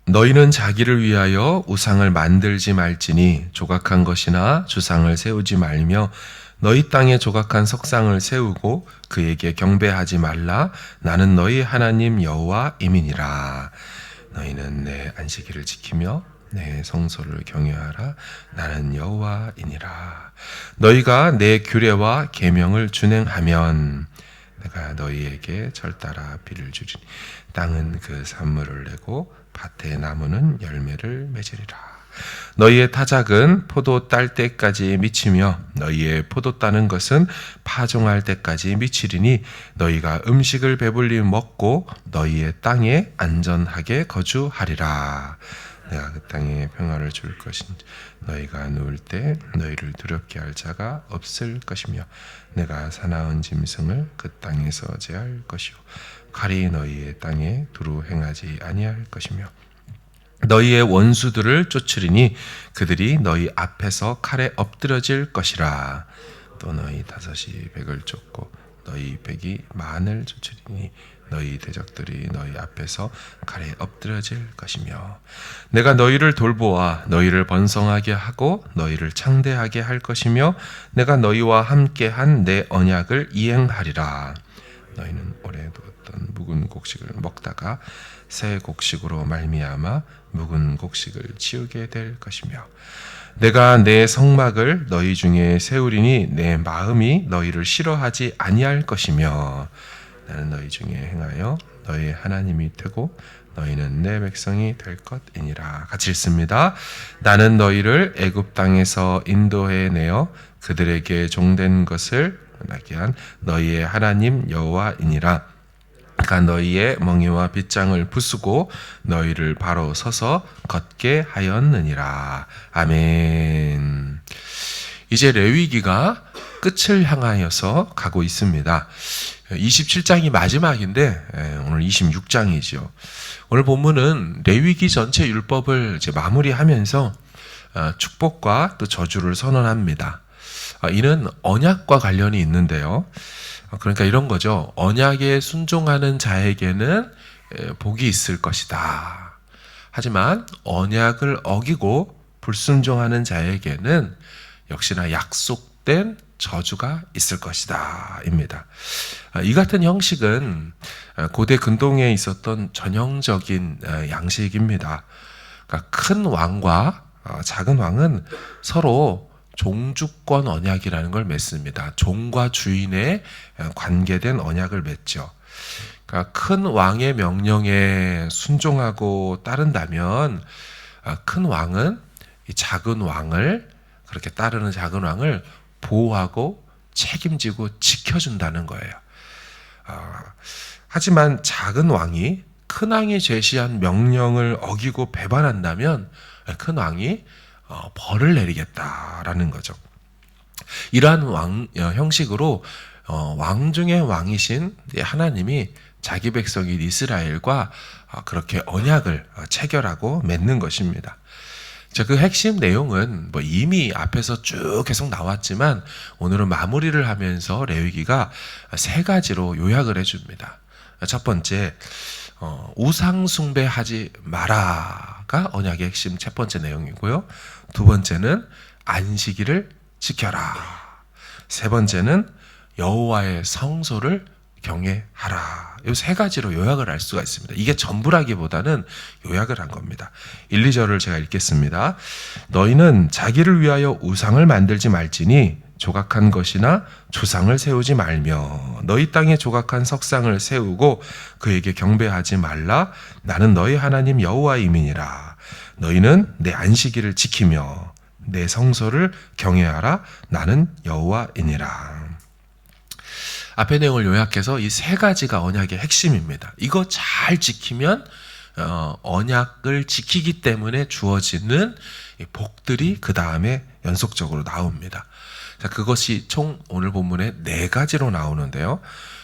너희는 자기를 위하여 우상을 만들지 말지니 조각한 것이나 주상을 세우지 말며 너희 땅에 조각한 석상을 세우고 그에게 경배하지 말라. 나는 너희 하나님 여호와임이니라. 너희는 내 안식일을 지키며 내 성소를 경외하라. 나는 여호와이니라. 너희가 내 규례와 계명을 준행하면 내가 너희에게 절따라 비를 주리니 땅은 그 산물을 내고 밭의 나무는 열매를 맺으리라. 너희의 타작은 포도 딸 때까지 미치며 너희의 포도 따는 것은 파종할 때까지 미치리니 너희가 음식을 배불리 먹고 너희의 땅에 안전하게 거주하리라. 내가 그 땅에 평화를 줄 것인지 너희가 누울 때 너희를 두렵게 할 자가 없을 것이며 내가 사나운 짐승을 그 땅에서 제할 것이요 칼이 너희의 땅에 두루 행하지 아니할 것이며 너희의 원수들을 쫓으리니 그들이 너희 앞에서 칼에 엎드러질 것이라. 또 너희 다섯이 백을 쫓고 너희 백이 만을 쫓으리니 너희 대적들이 너희 앞에서 칼에 엎드러질 것이며 내가 너희를 돌보아 너희를 번성하게 하고 너희를 창대하게 할 것이며 내가 너희와 함께한 내 언약을 이행하리라. 너희는 오래 두었던 묵은 곡식을 먹다가 새 곡식으로 말미암아 묵은 곡식을 치우게 될 것이며 내가 내 성막을 너희 중에 세우리니 내 마음이 너희를 싫어하지 아니할 것이며 나는 너희 중에 행하여 너희 하나님이 되고 너희는 내 백성이 될 것이니라. 같이 읽습니다. 나는 너희를 애굽 땅에서 인도해 내어 그들에게 종된 것을 나게 한 너희의 하나님 여호와이니라. 그가 너희의 멍에와 빗장을 부수고 너희를 바로 서서 걷게 하였느니라. 아멘. 이제 레위기가 끝을 향하여서 가고 있습니다. 27장이 마지막인데 오늘 26장이죠. 오늘 본문은 레위기 전체 율법을 이제 마무리하면서 축복과 또 저주를 선언합니다. 이는 언약과 관련이 있는데요. 그러니까 이런 거죠. 언약에 순종하는 자에게는 복이 있을 것이다. 하지만 언약을 어기고 불순종하는 자에게는 역시나 약속된 저주가 있을 것이다 입니다. 이 같은 형식은 고대 근동에 있었던 전형적인 양식입니다. 그러니까 큰 왕과 작은 왕은 서로 종주권 언약이라는 걸 맺습니다. 종과 주인의 관계된 언약을 맺죠. 그러니까 큰 왕의 명령에 순종하고 따른다면 큰 왕은 이 작은 왕을 그렇게 따르는 작은 왕을 보호하고 책임지고 지켜준다는 거예요. 하지만 작은 왕이 큰 왕이 제시한 명령을 어기고 배반한다면 큰 왕이 벌을 내리겠다라는 거죠. 이러한 형식으로 왕 중의 왕이신 하나님이 자기 백성인 이스라엘과 그렇게 언약을 체결하고 맺는 것입니다. 그 핵심 내용은 이미 앞에서 쭉 계속 나왔지만 오늘은 마무리를 하면서 레위기가 세 가지로 요약을 해줍니다. 첫 번째, 우상 숭배하지 마라가 언약의 핵심 첫 번째 내용이고요. 두 번째는 안식일을 지켜라. 세 번째는 여호와의 성소를 경외하라. 이 세 가지로 요약을 할 수가 있습니다. 이게 전부라기보다는 요약을 한 겁니다. 1, 2절을 제가 읽겠습니다. 너희는 자기를 위하여 우상을 만들지 말지니 조각한 것이나 주상을 세우지 말며 너희 땅에 조각한 석상을 세우고 그에게 경배하지 말라. 나는 너희 하나님 여호와임이니라. 너희는 내 안식일을 지키며 내 성소를 경외하라. 나는 여호와이니라. 앞의 내용을 요약해서 이 세 가지가 언약의 핵심입니다. 이거 잘 지키면 언약을 지키기 때문에 주어지는 복들이 그 다음에 연속적으로 나옵니다. 자, 그것이 총 오늘 본문에 네 가지로 나오는데요.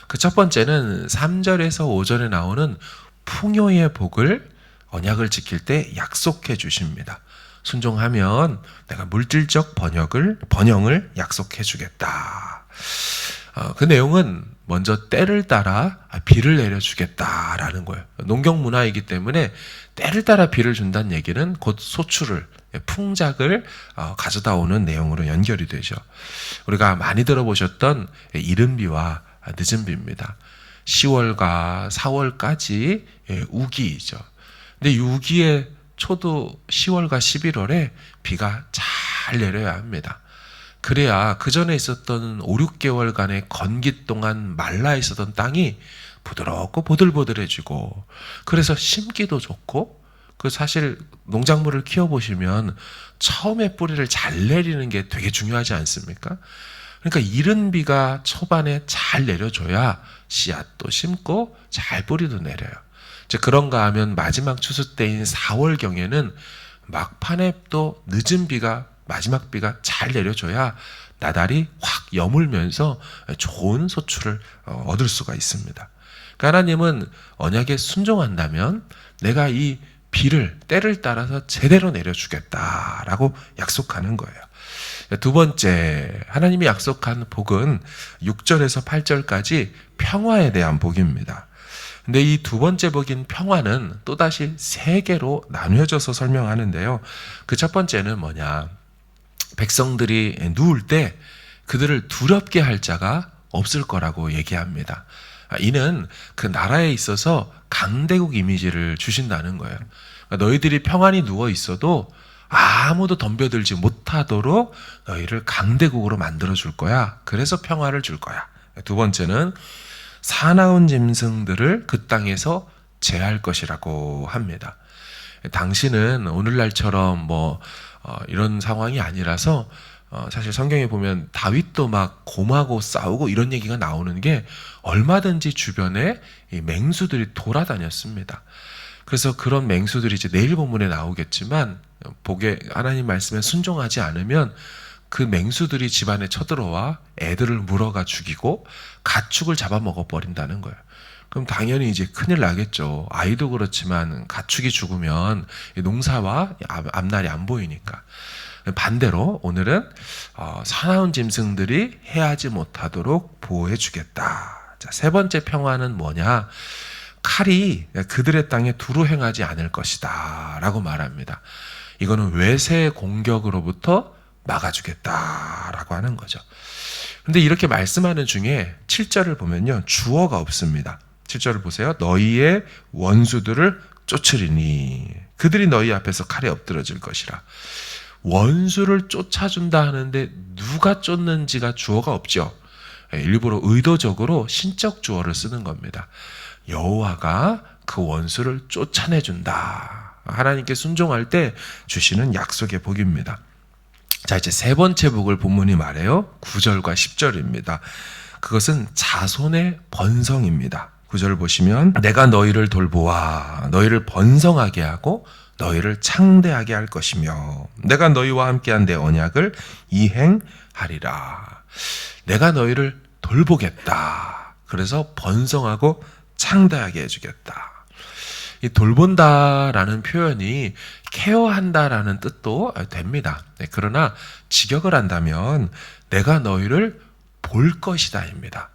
그 첫 번째는 3절에서 5절에 나오는 풍요의 복을 언약을 지킬 때 약속해 주십니다. 순종하면 내가 물질적 번영을 약속해 주겠다. 그 내용은 먼저 때를 따라 비를 내려주겠다라는 거예요. 농경 문화이기 때문에 때를 따라 비를 준다는 얘기는 곧 소출을, 풍작을 가져다 오는 내용으로 연결이 되죠. 우리가 많이 들어보셨던 이른 비와 늦은 비입니다. 10월과 4월까지 우기이죠. 근데 이 우기의 초도 10월과 11월에 비가 잘 내려야 합니다. 그래야 그 전에 있었던 5, 6개월간의 건기 동안 말라 있었던 땅이 부드럽고 보들보들해지고, 그래서 심기도 좋고, 그 사실 농작물을 키워보시면 처음에 뿌리를 잘 내리는 게 되게 중요하지 않습니까? 그러니까 이른 비가 초반에 잘 내려줘야 씨앗도 심고 잘 뿌리도 내려요. 이제 그런가 하면 마지막 추수 때인 4월경에는 막판에 또 늦은 비가, 마지막 비가 잘 내려줘야 나달이 확 여물면서 좋은 소출을 얻을 수가 있습니다. 그러니까 하나님은 언약에 순종한다면 내가 이 비를, 때를 따라서 제대로 내려주겠다라고 약속하는 거예요. 두 번째, 하나님이 약속한 복은 6절에서 8절까지 평화에 대한 복입니다. 근데 이 두 번째 복인 평화는 또다시 세 개로 나뉘어져서 설명하는데요. 그 첫 번째는 뭐냐? 백성들이 누울 때 그들을 두렵게 할 자가 없을 거라고 얘기합니다. 이는 그 나라에 있어서 강대국 이미지를 주신다는 거예요. 그러니까 너희들이 평안히 누워 있어도 아무도 덤벼들지 못하도록 너희를 강대국으로 만들어 줄 거야. 그래서 평화를 줄 거야. 두 번째는 사나운 짐승들을 그 땅에서 제할 것이라고 합니다. 당시는 오늘날처럼 이런 상황이 아니라서 사실 성경에 보면 다윗도 막 곰하고 싸우고 이런 얘기가 나오는 게 얼마든지 주변에 이 맹수들이 돌아다녔습니다. 그래서 그런 맹수들이 이제 내일 본문에 나오겠지만 복에 하나님 말씀에 순종하지 않으면 그 맹수들이 집안에 쳐들어와 애들을 물어가 죽이고 가축을 잡아먹어 버린다는 거예요. 그럼 당연히 이제 큰일 나겠죠. 아이도 그렇지만 가축이 죽으면 농사와 앞날이 안 보이니까. 반대로 오늘은 사나운 짐승들이 해하지 못하도록 보호해 주겠다. 자, 세 번째 평화는 뭐냐? 칼이 그들의 땅에 두루 행하지 않을 것이다 라고 말합니다. 이거는 외세의 공격으로부터 막아주겠다라고 하는 거죠. 근데 이렇게 말씀하는 중에 7절을 보면요, 주어가 없습니다. 7절을 보세요. 너희의 원수들을 쫓으리니 그들이 너희 앞에서 칼에 엎드러질 것이라. 원수를 쫓아준다 하는데 누가 쫓는지가 주어가 없죠. 일부러 의도적으로 신적 주어를 쓰는 겁니다. 여호와가 그 원수를 쫓아내준다. 하나님께 순종할 때 주시는 약속의 복입니다. 자, 이제 세 번째 복을 본문이 말해요. 9절과 10절입니다. 그것은 자손의 번성입니다. 9절을 보시면 내가 너희를 돌보아 너희를 번성하게 하고 너희를 창대하게 할 것이며 내가 너희와 함께한 내 언약을 이행하리라. 내가 너희를 돌보겠다. 그래서 번성하고 창대하게 해주겠다. 이 돌본다라는 표현이 케어한다라는 뜻도 됩니다. 그러나 직역을 한다면 내가 너희를 볼 것이다입니다.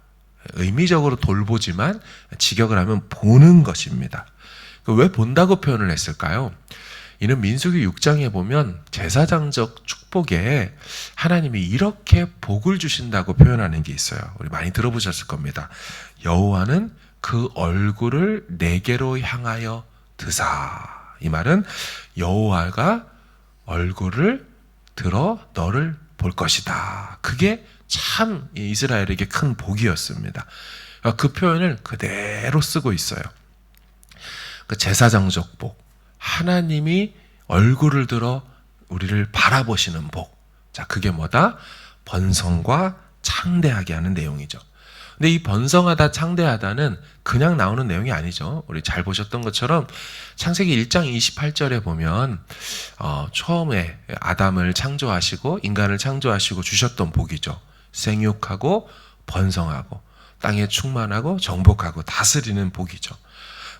의미적으로 돌보지만 직역을 하면 보는 것입니다. 왜 본다고 표현을 했을까요? 이는 민수기 6장에 보면 제사장적 축복에 하나님이 이렇게 복을 주신다고 표현하는 게 있어요. 우리 많이 들어보셨을 겁니다. 여호와는 그 얼굴을 내게로 향하여 드사. 이 말은 여호와가 얼굴을 들어 너를 볼 것이다. 그게 참 이스라엘에게 큰 복이었습니다. 그 표현을 그대로 쓰고 있어요. 그 제사장적 복, 하나님이 얼굴을 들어 우리를 바라보시는 복. 자, 그게 뭐다? 번성과 창대하게 하는 내용이죠. 근데 이 번성하다, 창대하다는 그냥 나오는 내용이 아니죠. 우리 잘 보셨던 것처럼 창세기 1장 28절에 보면 처음에 아담을 창조하시고 인간을 창조하시고 주셨던 복이죠. 생육하고 번성하고 땅에 충만하고 정복하고 다스리는 복이죠.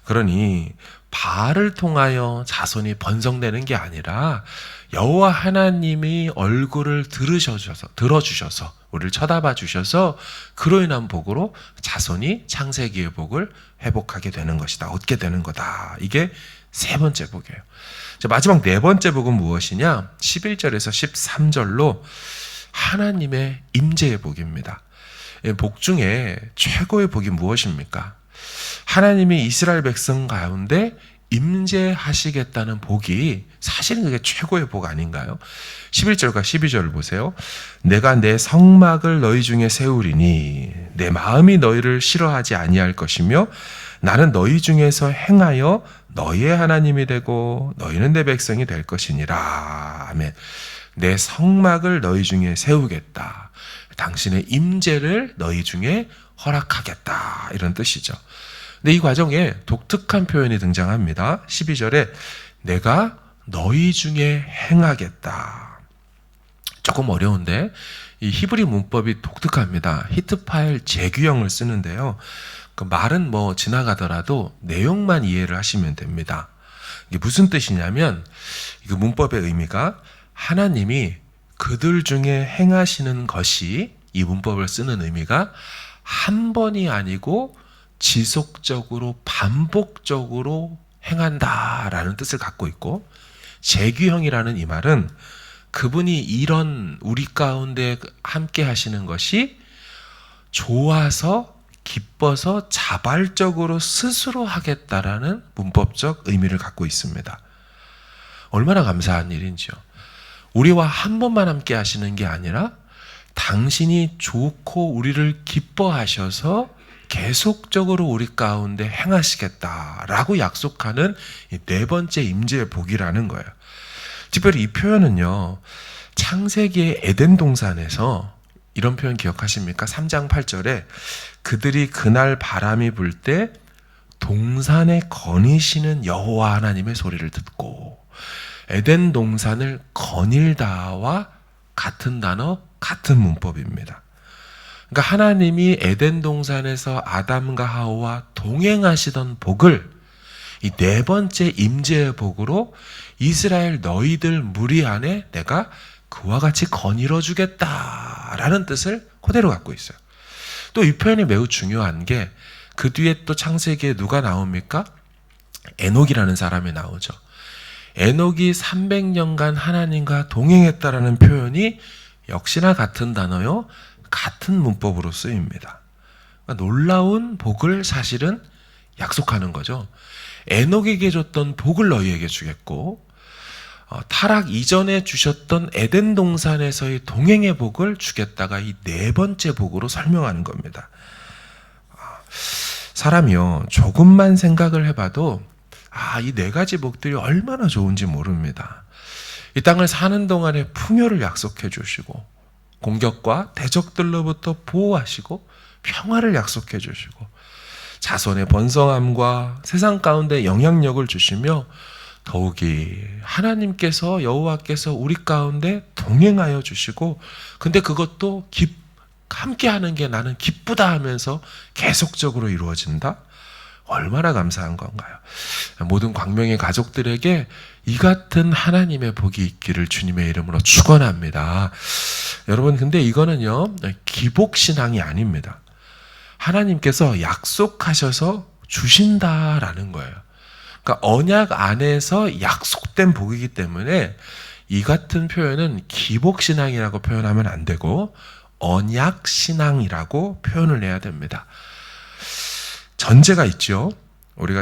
그러니 바알을 통하여 자손이 번성되는 게 아니라 여호와 하나님이 얼굴을 들어주셔서 우리를 쳐다봐 주셔서 그로 인한 복으로 자손이 창세기의 복을 회복하게 되는 것이다. 얻게 되는 거다. 이게 세 번째 복이에요. 마지막 네 번째 복은 무엇이냐? 11절에서 13절로 하나님의 임재의 복입니다. 복 중에 최고의 복이 무엇입니까? 하나님이 이스라엘 백성 가운데 임재하시겠다는 복이 사실은 그게 최고의 복 아닌가요? 11절과 12절을 보세요. 내가 내 성막을 너희 중에 세우리니 내 마음이 너희를 싫어하지 아니할 것이며 나는 너희 중에서 행하여 너희의 하나님이 되고 너희는 내 백성이 될 것이니라. 아멘. 내 성막을 너희 중에 세우겠다. 당신의 임재를 너희 중에 허락하겠다. 이런 뜻이죠. 근데 이 과정에 독특한 표현이 등장합니다. 12절에 내가 너희 중에 행하겠다. 조금 어려운데 이 히브리 문법이 독특합니다. 히트파일 재규형을 쓰는데요. 그 말은 뭐 지나가더라도 내용만 이해를 하시면 됩니다. 이게 무슨 뜻이냐면 그 문법의 의미가 하나님이 그들 중에 행하시는 것이 이 문법을 쓰는 의미가 한 번이 아니고 지속적으로 반복적으로 행한다라는 뜻을 갖고 있고 재규형이라는 이 말은 그분이 이런 우리 가운데 함께 하시는 것이 좋아서 기뻐서 자발적으로 스스로 하겠다라는 문법적 의미를 갖고 있습니다. 얼마나 감사한 일인지요. 우리와 한 번만 함께 하시는 게 아니라 당신이 좋고 우리를 기뻐하셔서 계속적으로 우리 가운데 행하시겠다라고 약속하는 이 네 번째 임재의 복이라는 거예요. 특별히 이 표현은요, 창세기의 에덴 동산에서 이런 표현 기억하십니까? 3장 8절에 그들이 그날 바람이 불 때 동산에 거니시는 여호와 하나님의 소리를 듣고, 에덴 동산을 거닐다와 같은 단어, 같은 문법입니다. 그러니까 하나님이 에덴 동산에서 아담과 하와와 동행하시던 복을 이 네 번째 임재의 복으로 이스라엘 너희들 무리 안에 내가 그와 같이 거닐어 주겠다라는 뜻을 그대로 갖고 있어요. 또 이 표현이 매우 중요한 게 그 뒤에 또 창세기에 누가 나옵니까? 에녹이라는 사람이 나오죠. 에녹이 300년간 하나님과 동행했다라는 표현이 역시나 같은 단어요, 같은 문법으로 쓰입니다. 그러니까 놀라운 복을 사실은 약속하는 거죠. 에녹에게 줬던 복을 너희에게 주겠고, 타락 이전에 주셨던 에덴 동산에서의 동행의 복을 주겠다가 이 네 번째 복으로 설명하는 겁니다. 사람이요, 조금만 생각을 해봐도 이 네 가지 복들이 얼마나 좋은지 모릅니다. 이 땅을 사는 동안에 풍요를 약속해 주시고, 공격과 대적들로부터 보호하시고, 평화를 약속해 주시고, 자손의 번성함과 세상 가운데 영향력을 주시며, 더욱이 하나님께서, 여호와께서 우리 가운데 동행하여 주시고, 근데 그것도 함께 하는 게 나는 기쁘다 하면서 계속적으로 이루어진다? 얼마나 감사한 건가요? 모든 광명의 가족들에게 이 같은 하나님의 복이 있기를 주님의 이름으로 축원합니다. 여러분, 근데 이거는요, 기복신앙이 아닙니다. 하나님께서 약속하셔서 주신다라는 거예요. 그러니까 언약 안에서 약속된 복이기 때문에 이 같은 표현은 기복신앙이라고 표현하면 안 되고 언약신앙이라고 표현을 해야 됩니다. 전제가 있죠.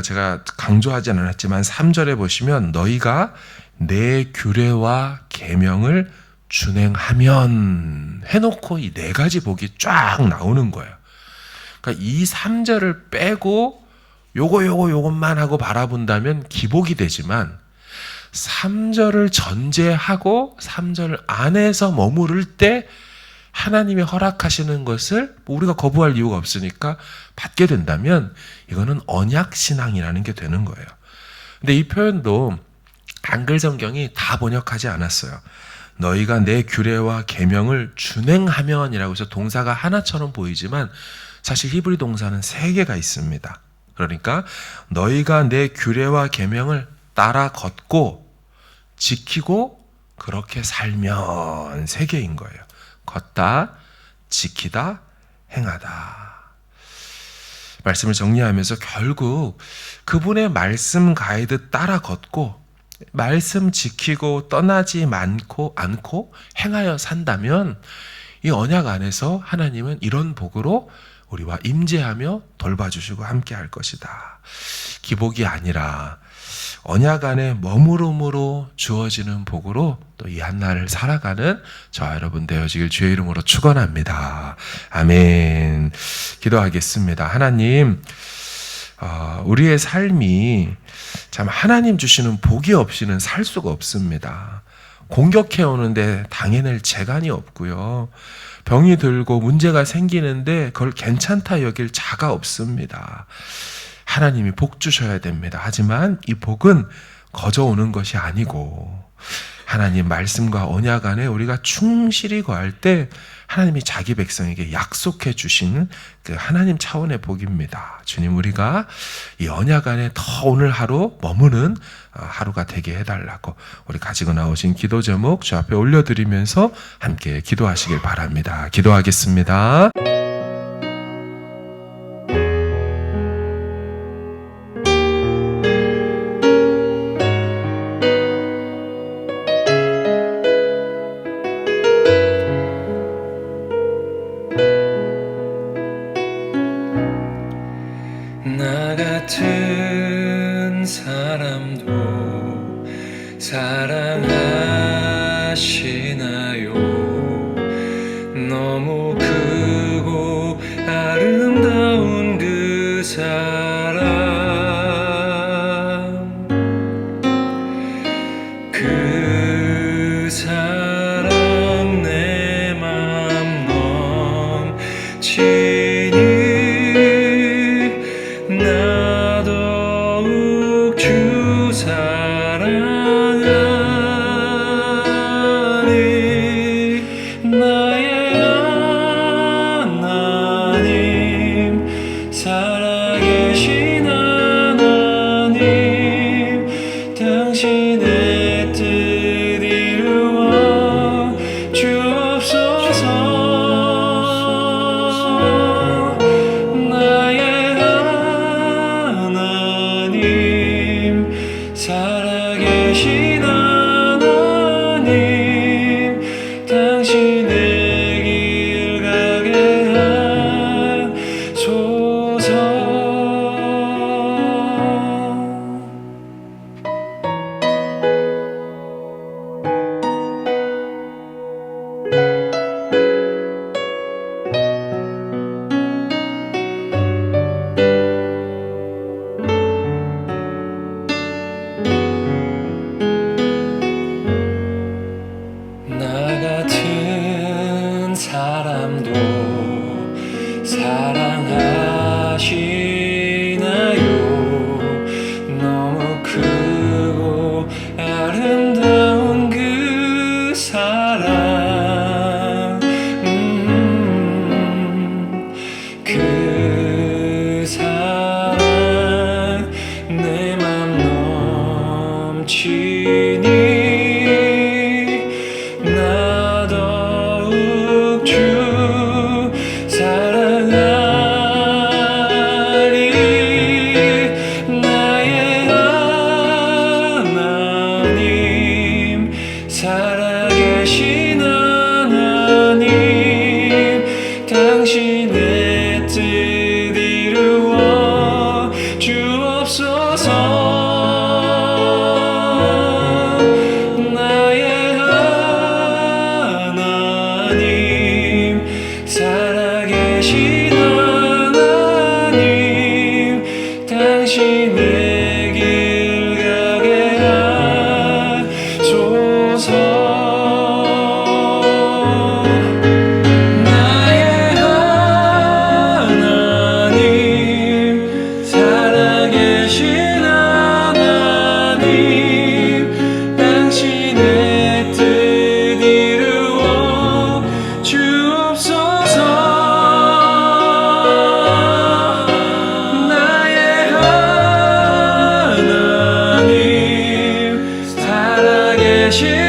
제가 강조하지는 않았지만 3절에 보시면 너희가 내 규례와 계명을 준행하면 해놓고 이 네 가지 복이 쫙 나오는 거예요. 그러니까 이 3절을 빼고 요것만 하고 바라본다면 기복이 되지만 3절을 전제하고 3절 안에서 머무를 때 하나님이 허락하시는 것을 우리가 거부할 이유가 없으니까 받게 된다면 이거는 언약신앙이라는 게 되는 거예요. 근데 이 표현도 한글 성경이 다 번역하지 않았어요. 너희가 내 규례와 계명을 준행하면이라고 해서 동사가 하나처럼 보이지만 사실 히브리 동사는 3개가 있습니다. 그러니까 너희가 내 규례와 계명을 따라 걷고 지키고 그렇게 살면 세 개인 거예요. 걷다, 지키다, 행하다. 말씀을 정리하면서 결국 그분의 말씀 가이드 따라 걷고 말씀 지키고 떠나지 않고 행하여 산다면 이 언약 안에서 하나님은 이런 복으로 우리와 임재하며 돌봐주시고 함께할 것이다. 기복이 아니라 언약 안에 머무름으로 주어지는 복으로 또 이 한날을 살아가는 저와 여러분 되어지길 주의 이름으로 축원합니다. 아멘. 기도하겠습니다. 하나님, 우리의 삶이 참 하나님 주시는 복이 없이는 살 수가 없습니다. 공격해 오는데 당해낼 재간이 없고요. 병이 들고 문제가 생기는데 그걸 괜찮다 여길 자가 없습니다. 하나님이 복 주셔야 됩니다. 하지만 이 복은 거저오는 것이 아니고 하나님 말씀과 언약 안에 우리가 충실히 거할 때 하나님이 자기 백성에게 약속해 주신 그 하나님 차원의 복입니다. 주님, 우리가 이 언약 안에 더 오늘 하루 머무는 하루가 되게 해달라고 우리 가지고 나오신 기도 제목 주 앞에 올려드리면서 함께 기도하시길 바랍니다. 기도하겠습니다. 나 같은 사람도 사랑하시나요? 너무 크고 아름다운 그 사랑, 그 사랑 내 맘 넘치니 나 더욱 주 사랑하니 나의 하나님, 살아계신 하나님, 당신의 뜻 이루어 주옵소서. 살아계신 하나님, 당신의 길 가게 하소서. 나 같은 사람도 사랑하시나요? 너무 크고 아름다운 그 사랑, 그 사랑 내 맘 넘치니 나 더욱 주 사랑하리. 나의 하나님, 살아계신 하나님, 당신의 뜻 이루어 주옵소서. 주